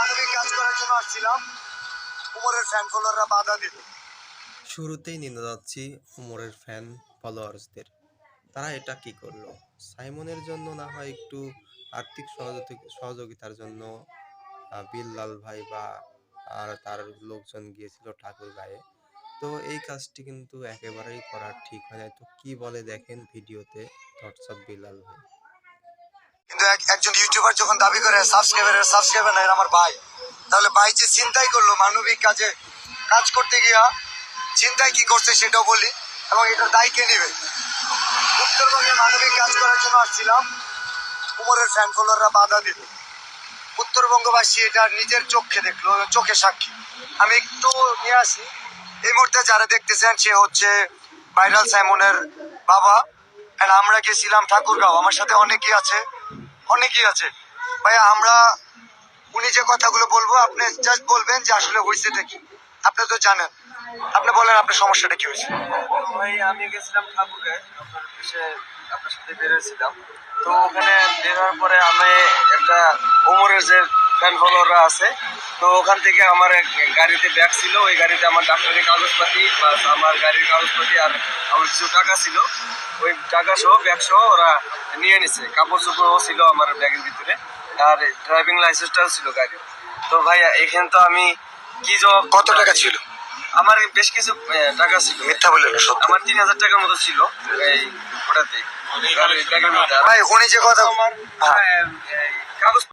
মানবিক কাজ করার জন্য আসছিলাম, উমরের ফ্যান ফলোয়াররা বাধা দিল। শুরুতেই নিন্দা যাচ্ছি উমরের ফ্যান ফলোয়ার্সদের। তারা এটা কি করলো? সাইমনের জন্য না হয় একটু আর্থিক সহযোগিতার জন্য বিল্লাল ভাই বা আর তার লোকজন গিয়েছিল ঠাকুরগাঁয়ে। তো এই কাজটি কিন্তু একেবারেই করা ঠিক হয় না। তো কি বলে দেখেন ভিডিওতে থটস অফ বিল্লাল ভাই। কিন্তু একজন ইউটিউবার যখন দাবি করে সাবস্ক্রাইবার নাই আমার ভাই, তাহলে ভাই যে চিন্তাই করলো মানবিক কাজে কাজ করতে গিয়া চিন্তায় কি করছে সেটাও বলি, এবং এটার দায় কে নিবে। উত্তরবঙ্গে মানবিক কাজ করার জন্য আসছিলাম, উমরের ফ্যান ফলোয়াররা বাধা দিল। উত্তরবঙ্গবাসী এটা নিজের চোখে দেখলো, চোখে সাক্ষী। আমি একটু নিয়ে আসি। এই মুহূর্তে যারা দেখতেছেন সে হচ্ছে ভাইরাল সাইমনের বাবা, আর আমরা গেছিলাম ঠাকুরগাঁও। আমার সাথে অনেকেই আছে ভাইয়া। উনি যে কথাগুলো বলবো আপনি জাস্ট বলবেন যে আসলে হয়েছেটা কি। আপনি তো জানেন, আপনি বলেন আপনার সমস্যাটা কি হয়েছে। ভাই আমি গেছিলাম ঠাকুরগাঁয়ে, আপনার অফিসে আপনার সাথে বেরোয়েছিলাম। তো ওখানে বের হওয়ার পরে আমি একটা ওমরের যে ফ্যান ফলোয়াররা আছে, তো ওখান থেকে আমার এক গাড়িতে ব্যাগ ছিল। ওই গাড়িতে আমার ডাক্তারি কাগজপাতি প্লাস আমার গাড়ির কাগজপাতি আর আমার কিছু টাকা ছিল। ওই টাকা সহ ব্যাগ সহ ওরা নিয়ে নিছে। কাপড় চোপড়ও ছিল আমার ব্যাগের ভিতরে, আর ড্রাইভিং লাইসেন্সটাও ছিল গাড়ির। তো ভাইয়া এখানে তো আমি কি জবাব। কত টাকা ছিল? আমার বেশ কিছু টাকা ছিল। মিথ্যা বললেন না, সত্য। আমার 3000 টাকার মতো ছিল এই ওটাতে ব্যাগের মধ্যে। ভাই উনি যে কথা আমার কাগজ